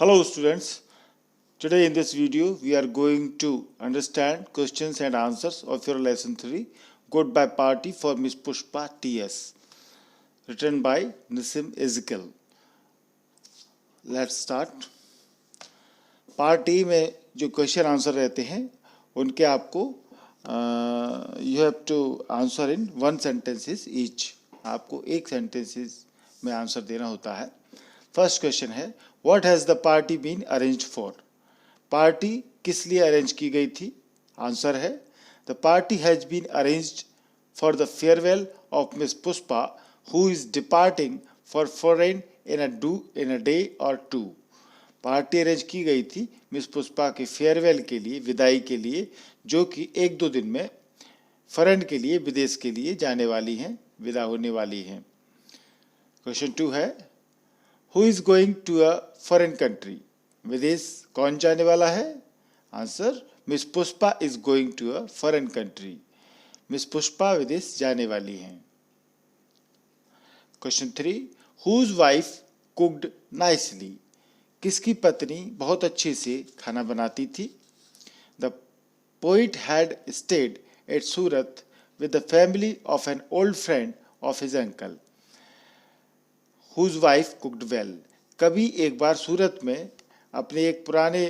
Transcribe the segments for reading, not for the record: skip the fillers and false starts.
Hello students, today in this video we are going to understand questions and answers of your lesson 3 Goodbye Party for Miss Pushpa TS written by Nissim Ezekiel. Let's start. Part A में जो question answer रहते हैं उनके आपको you have to answer in 1 sentences each. आपको एक sentences में answer देना होता है. फर्स्ट क्वेश्चन है what has the party been arranged for. Party किस लिए अरेंज की गई थी. आंसर है the party has been arranged for the farewell of miss Pushpa who is departing for foreign in a day और टू. पार्टी अरेंज की गई थी मिस पुष्पा के फेयरवेल के लिए, विदाई के लिए, जो कि 1-2 दिन में फॉरेन के लिए, विदेश के लिए जाने वाली हैं, विदा होने वाली हैं. क्वेश्चन 2 है who is going to a foreign country. विदेश कौन जाने वाला है. Answer Miss Pushpa is going to a foreign country. Miss Pushpa विदेश जाने वाली हैं. Question 3 whose wife cooked nicely. किसकी पत्नी बहुत अच्छे से खाना बनाती थी. The poet had stayed at Surat with the family of an old friend of his uncle whose wife cooked well. कभी एक बार सूरत में अपने एक पुराने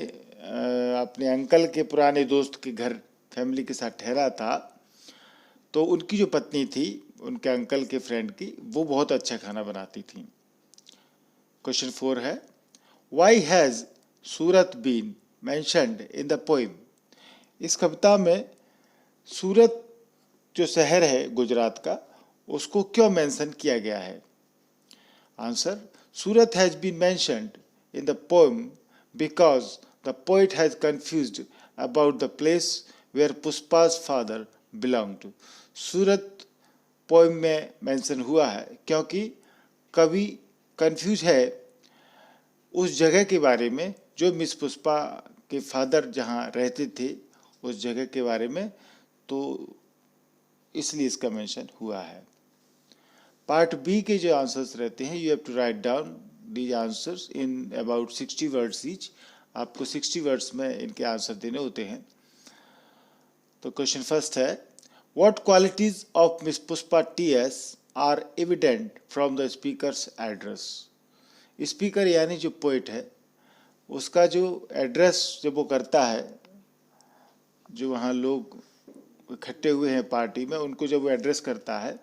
अपने अंकल के पुराने दोस्त के घर फैमिली के साथ ठहरा था, तो उनकी जो पत्नी थी उनके अंकल के फ्रेंड की, वो बहुत अच्छा खाना बनाती थी. क्वेश्चन 4 है why has Surat been mentioned in the poem. इस कविता में सूरत जो शहर है गुजरात का, उसको क्यों मेंशन किया गया है. Answer Surat has been mentioned in the poem because the poet has confused about the place where Pushpa's father belong to. Surat poem में मेंशन हुआ है क्योंकि कवि कंफ्यूज है उस जगह के बारे में जो मिस पुष्पा के फादर जहाँ रहते थे, उस जगह के बारे में, तो इसलिए इसका मेंशन हुआ है. पार्ट बी के जो आंसर्स रहते हैं you have to write down these answers in about 60 words each. आपको 60 वर्ड्स में इनके आंसर देने होते हैं. तो क्वेश्चन फर्स्ट है what qualities of miss Pushpa TS are evident from the speaker's address. Speaker यानी जो पोइट है, उसका जो एड्रेस जब वो करता है, जो वहाँ लोग इकट्ठे हुए हैं पार्टी में, उनको जब वो एड्रेस करता है,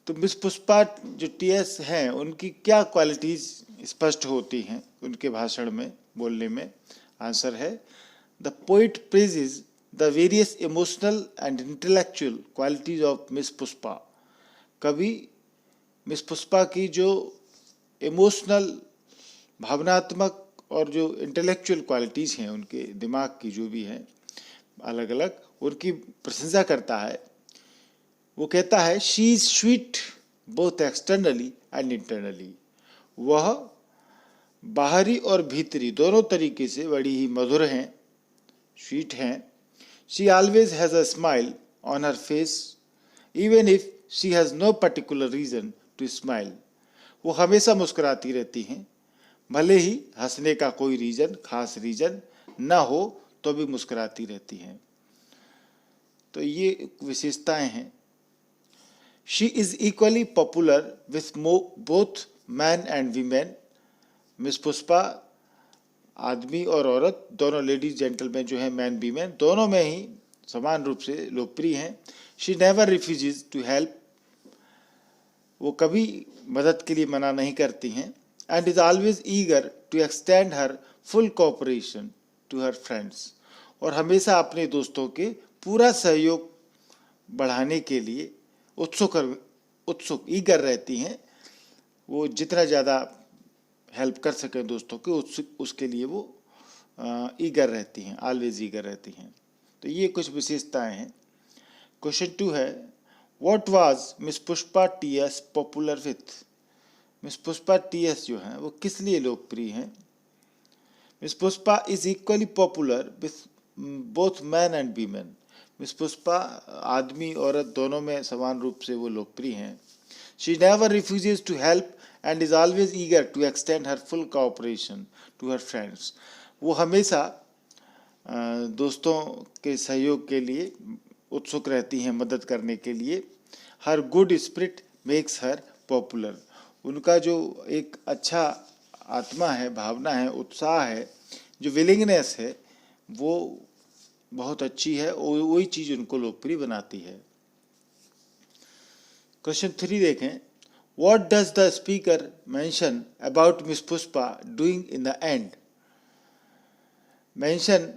तो मिस पुष्पा जो टीएस हैं उनकी क्या क्वालिटीज़ स्पष्ट होती हैं उनके भाषण में, बोलने में. आंसर है the poet praises the various emotional and intellectual qualities of miss Pushpa. कभी मिस पुष्पा की जो इमोशनल, भावनात्मक और जो इंटेलेक्चुअल क्वालिटीज़ हैं उनके दिमाग की जो भी हैं अलग अलग, उनकी प्रशंसा करता है. वो कहता है she is sweet both externally and internally. वह बाहरी और भीतरी दोनों तरीके से बड़ी ही मधुर हैं, स्वीट हैं. She always has a smile on her face even if she has no particular reason to smile. वो हमेशा मुस्कुराती रहती हैं, भले ही हंसने का कोई रीज़न, खास रीज़न ना हो तो भी मुस्कुराती रहती हैं. तो ये विशेषताएं हैं. She is equally popular with both man and women. Miss Pushpa आदमी और औरत दोनों, लेडीज जेंटलमैन जो हैं, मैन वीमेन, दोनों में ही समान रूप से लोकप्रिय हैं. She never refuses to help. वो कभी मदद के लिए मना नहीं करती हैं. And is always eager to extend her full cooperation to her friends. और हमेशा अपने दोस्तों के पूरा सहयोग बढ़ाने के लिए उत्सुक ईगर रहती हैं. वो जितना ज़्यादा हेल्प कर सकें दोस्तों के, उसके लिए वो ईगर रहती हैं, ऑलवेज ईगर रहती हैं. तो ये कुछ विशेषताएं हैं. क्वेश्चन 2 है what was Miss Pushpa TS popular with. Miss Pushpa TS जो हैं वो किस लिए लोकप्रिय हैं. Miss Pushpa is equally popular with both man and women. Miss Pushpa आदमी औरत दोनों में समान रूप से वो लोकप्रिय हैं. She never refuses to help and is always eager to extend her full cooperation to her friends. वो हमेशा दोस्तों के सहयोग के लिए उत्सुक रहती हैं, मदद करने के लिए. Her good spirit makes her popular. उनका जो एक अच्छा आत्मा है, भावना है, उत्साह है, जो विलिंगनेस है, वो बहुत अच्छी है और वही चीज़ उनको लोकप्रिय बनाती है. क्वेश्चन 3 देखें. What does the speaker mention about Miss Pushpa doing in the end? Mention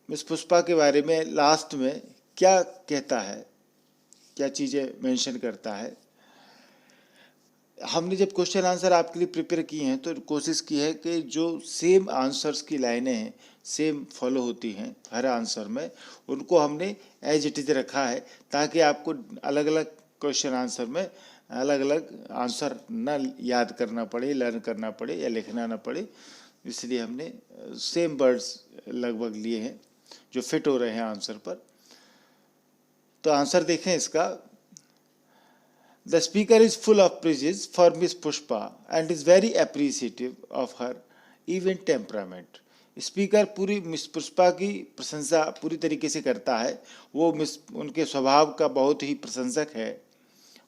miss Pushpa के बारे में लास्ट में क्या कहता है, क्या चीज़ें मेंशन करता है. हमने जब क्वेश्चन आंसर आपके लिए प्रिपेयर किए हैं तो कोशिश की है कि जो सेम आंसर्स की लाइनें हैं, सेम फॉलो होती हैं हर आंसर में, उनको हमने एज इट इज़ रखा है ताकि आपको अलग अलग क्वेश्चन आंसर में अलग अलग आंसर न याद करना पड़े, लर्न करना पड़े या लिखना ना पड़े. इसलिए हमने सेम वर्ड्स लगभग लिए हैं जो फिट हो रहे हैं आंसर पर. तो आंसर देखें इसका. The speaker is full of praises for miss Pushpa and is very appreciative of her even temperament. Speaker पूरी मिस पुष्पा की प्रशंसा पूरी तरीके से करता है. वो उनके स्वभाव का बहुत ही प्रशंसक है.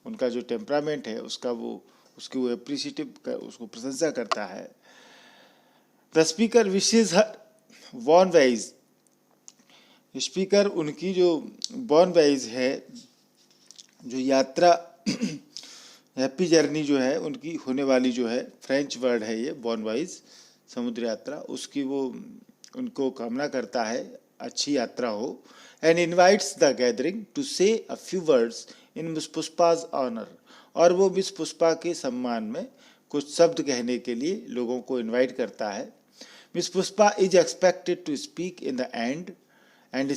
उनका जो टेम्परामेंट है उसका उसकी वो अप्रिशिएटिव उसको प्रशंसा करता है. The speaker wishes her born wise. Speaker उनकी जो बॉर्न वाइज है, जो यात्रा हैप्पी जर्नी जो है उनकी होने वाली, जो है फ्रेंच वर्ड है ये बॉर्न वाइज, समुद्र यात्रा, उसकी वो उनको कामना करता है अच्छी यात्रा हो. And invites the gathering to say a few words in miss Pushpa's honour. और वो मिस पुष्पा के सम्मान में कुछ शब्द कहने के लिए लोगों को इनवाइट करता है. Miss Pushpa is expected to speak in the end and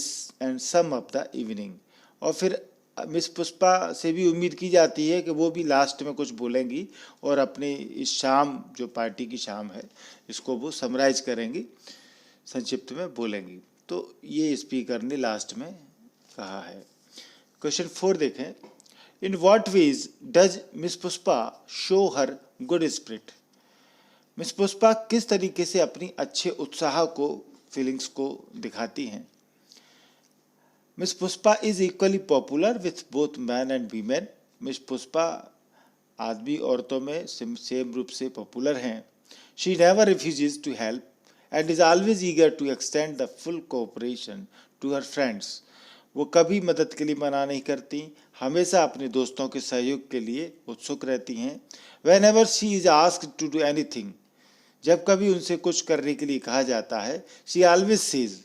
some of the evening. और फिर मिस पुष्पा से भी उम्मीद की जाती है कि वो भी लास्ट में कुछ बोलेंगी और अपनी इस शाम, जो पार्टी की शाम है, इसको वो समराइज करेंगी, संक्षिप्त में बोलेंगी. तो ये स्पीकर ने लास्ट में कहा है. क्वेश्चन 4 देखें. In what ways does Miss Pushpa show her good spirit. Miss Pushpa किस तरीके से अपनी अच्छे उत्साह को, फीलिंग्स को दिखाती हैं. Miss Pushpa is equally popular with both man and women. Miss Pushpa आदमी औरतों में सेम रूप से पॉपुलर हैं. She never refuses to help and is always eager to extend the full cooperation to her friends. वो कभी मदद के लिए मना नहीं करती, हमेशा अपने दोस्तों के सहयोग के लिए उत्सुक रहती हैं. Whenever she is asked to do anything. जब कभी उनसे कुछ करने के लिए कहा जाता है, she always says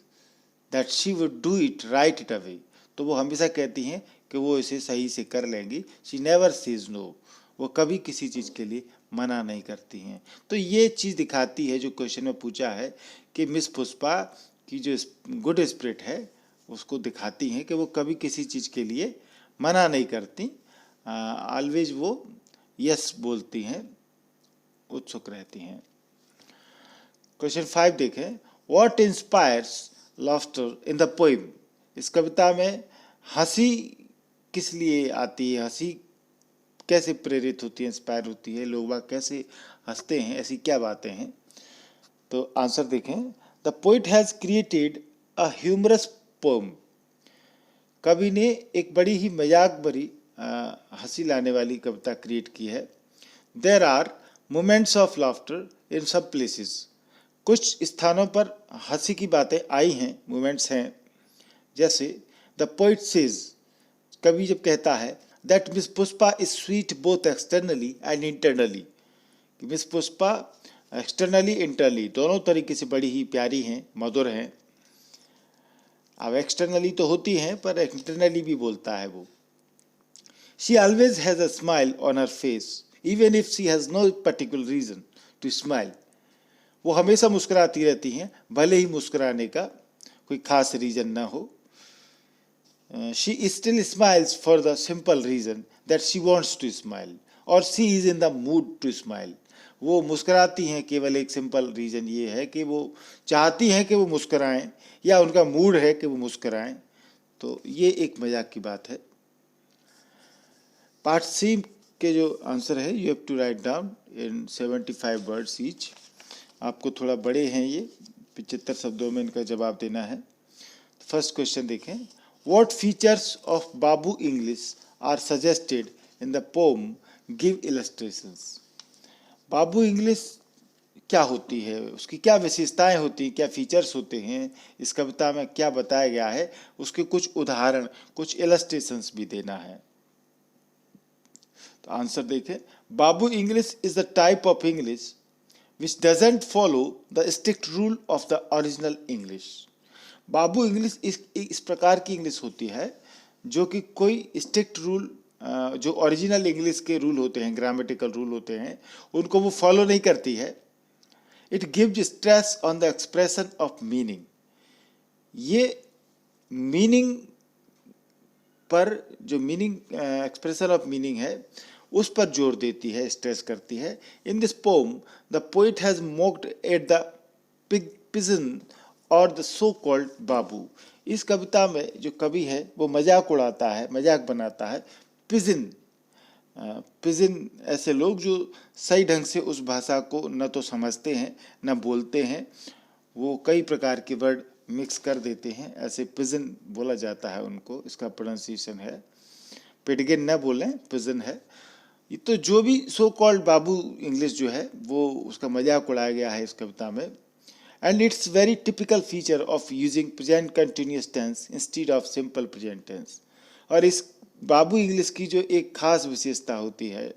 that she would do it right it away. तो वो हमेशा कहती हैं कि वो इसे सही से कर लेंगी. She never says no. वो कभी किसी चीज़ के लिए मना नहीं करती हैं. तो ये चीज़ दिखाती है जो क्वेश्चन में पूछा है कि मिस पुष्पा की जो गुड स्पिरिट है उसको दिखाती हैं कि वो कभी किसी चीज़ के लिए मना नहीं करती, ऑलवेज वो यस बोलती हैं, उत्सुक रहती हैं. क्वेश्चन 5 देखें. What inspires laughter in the poem. इस कविता में हंसी किस लिए आती है, हंसी कैसे प्रेरित होती है, इंस्पायर होती है, लोग बाग कैसे हंसते हैं, ऐसी क्या बातें हैं. तो आंसर देखें. The poet has created a humorous poem. कवि ने एक बड़ी ही मजाक भरी हंसी लाने वाली कविता क्रिएट की है. There are moments of laughter in some places. कुछ स्थानों पर हंसी की बातें आई हैं, मोमेंट्स हैं. जैसे द पोइट सेज, कवि जब कहता है that miss Pushpa is sweet both externally and internally. Miss Pushpa externally internally दोनों तरीके से बड़ी ही प्यारी हैं, मधुर हैं. अब एक्सटर्नली तो होती हैं पर इंटरनली भी बोलता है वो. She always has a smile on her face even if she has no particular reason to smile. वो हमेशा मुस्कुराती रहती हैं भले ही मुस्कुराने का कोई खास रीजन ना हो. She still smiles for the simple reason that she wants to smile और she is in the mood to smile. वो मुस्कुराती हैं केवल एक सिंपल रीज़न ये है कि वो चाहती हैं कि वो मुस्कुराएं या उनका मूड है कि वो मुस्कुराएं. तो ये एक मजाक की बात है. पार्ट सी के जो आंसर है you have to write down in 75 words each. आपको थोड़ा बड़े हैं ये, 75 शब्दों में इनका जवाब देना है। फर्स्ट क्वेश्चन देखें, what features of Babu English are suggested in the poem, give illustrations. Babu English क्या होती है, उसकी क्या विशेषताएं होती हैं, क्या फीचर्स होते हैं, इस कविता में क्या बताया गया है, उसके कुछ उदाहरण, कुछ इलस्ट्रेशंस भी देना है। तो आंसर देखें, babu English is the type of English which doesn't follow the strict rule of the original English. Babu English इस प्रकार की इंग्लिश होती है जो कि कोई स्ट्रिक्ट रूल, जो ओरिजिनल इंग्लिश के रूल होते हैं, ग्रामेटिकल रूल होते हैं, उनको वो फॉलो नहीं करती है। It gives stress on the expression of meaning. ये मीनिंग पर, जो मीनिंग, एक्सप्रेशन ऑफ मीनिंग है उस पर जोर देती है, स्ट्रेस करती है। In this poem the poet has mocked at the pidgin और द सो कॉल्ड बाबू। इस कविता में जो कवि है वो मजाक उड़ाता है, मजाक बनाता है पिजन। पिजन ऐसे लोग जो सही ढंग से उस भाषा को न तो समझते हैं न बोलते हैं, वो कई प्रकार के वर्ड मिक्स कर देते हैं, ऐसे पिजन बोला जाता है उनको। इसका प्रोनाउंसिएशन है, पिडगिन न बोलें, पिजन है। ये तो जो भी सो कॉल्ड बाबू इंग्लिश जो है वो उसका मजाक उड़ाया गया है इस कविता में। And it's very typical feature of using present continuous tense instead of simple present tense. और इस बाबू इंग्लिश की जो एक खास विशेषता होती है,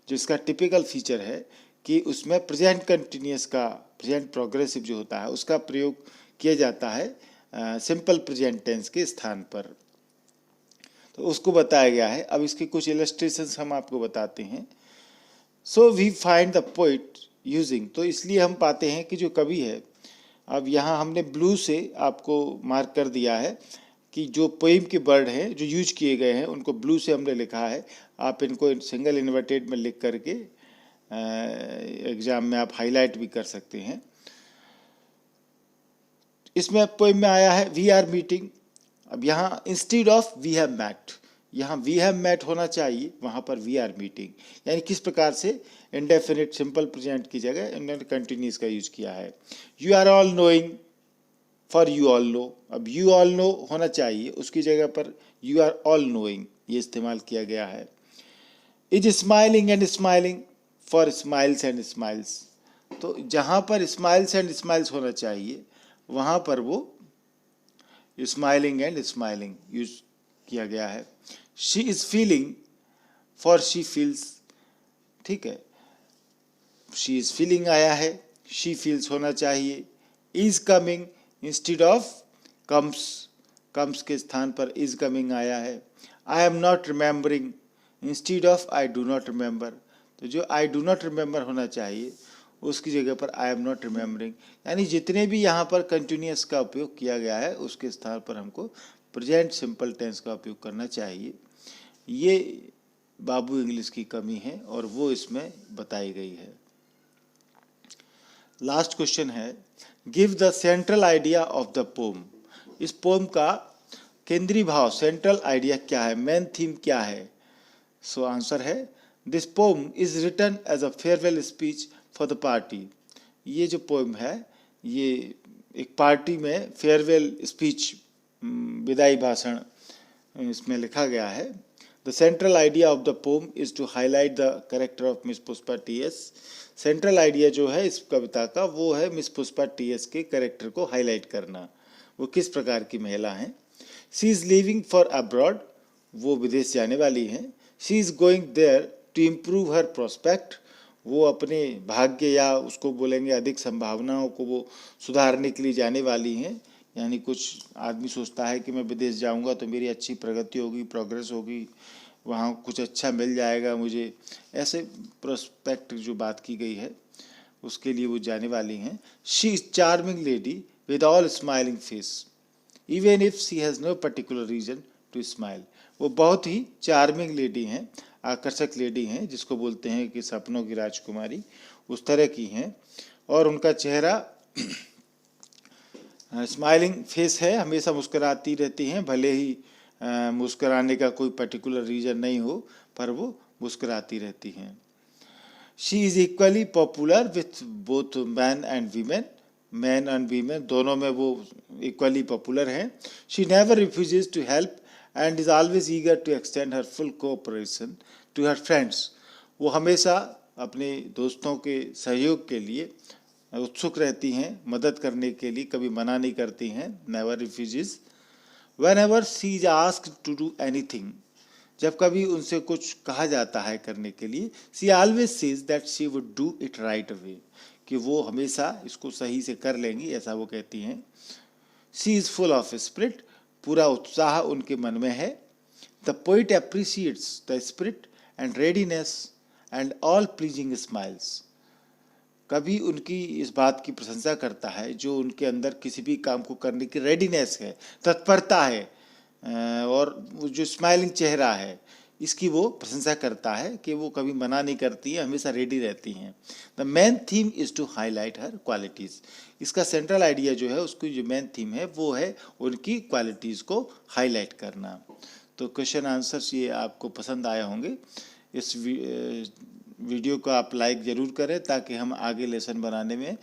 जो इसका टिपिकल फीचर है, कि उसमें प्रेजेंट कंटिन्यूअस का, प्रेजेंट प्रोग्रेसिव जो होता है उसका प्रयोग किया जाता है सिंपल प्रेजेंट टेंस के स्थान पर। तो उसको बताया गया है। अब इसके कुछ इलस्ट्रेशंस हम आपको बताते हैं। So we find the poet using, तो इसलिए हम पाते हैं कि जो कवि है, अब यहाँ हमने ब्लू से आपको मार्क कर दिया है कि जो पोइम के वर्ड हैं जो यूज किए गए हैं उनको ब्लू से हमने लिखा है। आप इनको सिंगल इन्वर्टेड में लिख करके एग्जाम में आप हाईलाइट भी कर सकते हैं। इसमें पोइम में आया है वी आर मीटिंग। अब यहाँ instead of we have met, यहाँ वी हैव मैट होना चाहिए, वहाँ पर वी आर मीटिंग। यानी किस प्रकार से इंडेफिनिट सिंपल प्रेजेंट की जगह इन्होंने कंटिन्यूस का यूज किया है। You are all knowing for you all know. अब यू ऑल नो होना चाहिए, उसकी जगह पर यू आर ऑल नोइंग ये इस्तेमाल किया गया है। Is smiling and smiling for smiles and smiles. तो जहाँ पर स्माइल्स एंड स्माइल्स होना चाहिए वहाँ पर वो स्माइलिंग एंड स्माइलिंग यूज किया गया है। She is feeling for she feels, ठीक है, शी इज फीलिंग आया है, शी फील्स होना चाहिए। Is coming instead of comes, comes के स्थान पर इज कमिंग आया है। I am not remembering instead of I do not remember, तो जो आई डू नॉट रिमेंबर होना चाहिए उसकी जगह पर आई एम नॉट रिमेंबरिंग। यानी जितने भी यहाँ पर कंटिन्यूअस का उपयोग किया गया है उसके स्थान पर हमको प्रेजेंट सिंपल टेंस का उपयोग करना चाहिए। ये बाबू इंग्लिश की कमी है और वो इसमें बताई गई है। लास्ट क्वेश्चन है, give the central idea of the pome. इस पोम का केंद्रीय भाव, सेंट्रल आइडिया क्या है, मेन थीम क्या है। सो आंसर है this poem is written as a farewell speech for the party. ये जो पोम है ये एक पार्टी में फेयरवेल स्पीच, विदाई भाषण इसमें लिखा गया है। The central idea of the poem is to highlight the character of miss Pushpa T S. Central idea जो है इस कविता का वो है मिस पुष्पा टीएस के कैरेक्टर को हाईलाइट करना, वो किस प्रकार की महिला हैं। She is living for abroad, वो विदेश जाने वाली हैं। She is going there to improve her prospect, वो अपने भाग्य या उसको बोलेंगे अधिक संभावनाओं को वो सुधारने के लिए जाने वाली हैं। यानी कुछ आदमी सोचता है कि मैं विदेश जाऊंगा तो मेरी अच्छी प्रगति होगी, प्रोग्रेस होगी, वहाँ कुछ अच्छा मिल जाएगा मुझे, ऐसे प्रोस्पेक्ट जो बात की गई है उसके लिए वो जाने वाली हैं। She is charming lady with all smiling face even if she has no particular reason to smile. वो बहुत ही चार्मिंग लेडी हैं, आकर्षक लेडी हैं, जिसको बोलते हैं कि सपनों की राजकुमारी, उस तरह की हैं। और उनका चेहरा स्माइलिंग फेस है, हमेशा मुस्कराती रहती हैं, भले ही मुस्कराने का कोई पर्टिकुलर रीज़न नहीं हो, पर वो मुस्कुराती रहती हैं। She is equally popular with both man and women, man and women दोनों में वो इक्वली पॉपुलर हैं। She never refuses to help and is always eager to extend her full cooperation to her friends. वो हमेशा अपने दोस्तों के सहयोग के लिए उत्सुक रहती हैं, मदद करने के लिए कभी मना नहीं करती हैं, never refuses. Whenever she is asked to do anything, जब कभी उनसे कुछ कहा जाता है करने के लिए, she always says that she would do it right away, कि वो हमेशा इसको सही से कर लेंगी, ऐसा वो कहती हैं। She is full of spirit, पूरा उत्साह उनके मन में है। The poet appreciates the spirit and readiness and all pleasing smiles. कभी उनकी इस बात की प्रशंसा करता है जो उनके अंदर किसी भी काम को करने की रेडीनेस है, तत्परता है, और जो स्माइलिंग चेहरा है, इसकी वो प्रशंसा करता है कि वो कभी मना नहीं करती है, हमेशा रेडी रहती हैं। The main theme is to highlight her qualities. इसका सेंट्रल आइडिया जो है, उसकी जो मेन थीम है वो है उनकी क्वालिटीज़ को हाईलाइट करना। तो क्वेश्चन आंसर्स ये आपको पसंद आए होंगे। इस वीडियो को आप लाइक ज़रूर करें ताकि हम आगे लेसन बनाने में,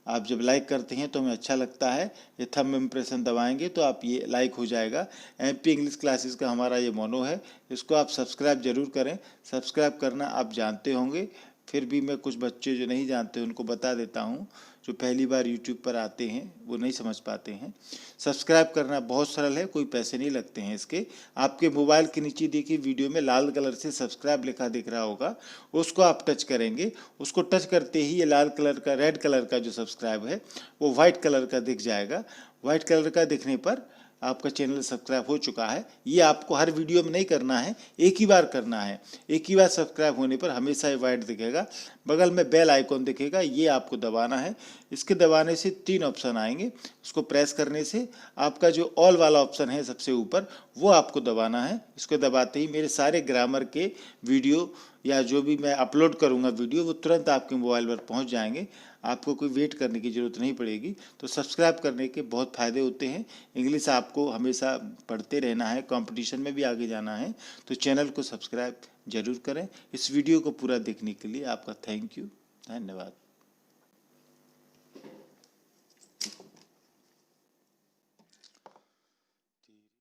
आप जब लाइक करते हैं तो हमें अच्छा लगता है। ये थंब इम्प्रेशन दबाएंगे तो आप ये लाइक हो जाएगा। MP इंग्लिश क्लासेस का हमारा ये मोनो है, इसको आप सब्सक्राइब जरूर करें। सब्सक्राइब करना आप जानते होंगे, फिर भी मैं कुछ बच्चे जो नहीं जानते उनको बता देता हूँ, जो पहली बार YouTube पर आते हैं वो नहीं समझ पाते हैं। सब्सक्राइब करना बहुत सरल है, कोई पैसे नहीं लगते हैं इसके। आपके मोबाइल के नीचे देखिए वीडियो में लाल कलर से सब्सक्राइब लिखा दिख रहा होगा, उसको आप टच करेंगे। उसको टच करते ही ये लाल कलर का, रेड कलर का जो सब्सक्राइब है वो वाइट कलर का दिख जाएगा। वाइट कलर का दिखने पर आपका चैनल सब्सक्राइब हो चुका है। ये आपको हर वीडियो में नहीं करना है, एक ही बार करना है। एक ही बार सब्सक्राइब होने पर हमेशा ये वाइट दिखेगा। बगल में बेल आइकॉन दिखेगा, ये आपको दबाना है। इसके दबाने से 3 ऑप्शन आएंगे, उसको प्रेस करने से आपका जो ऑल वाला ऑप्शन है सबसे ऊपर, वो आपको दबाना है। इसको दबाते ही मेरे सारे ग्रामर के वीडियो या जो भी मैं अपलोड करूँगा वीडियो, वो तुरंत आपके मोबाइल पर पहुँच जाएंगे। आपको कोई वेट करने की ज़रूरत नहीं पड़ेगी। तो सब्सक्राइब करने के बहुत फ़ायदे होते हैं। इंग्लिश आपको हमेशा पढ़ते रहना है, कंपटीशन में भी आगे जाना है, तो चैनल को सब्सक्राइब जरूर करें। इस वीडियो को पूरा देखने के लिए आपका थैंक यू, धन्यवाद।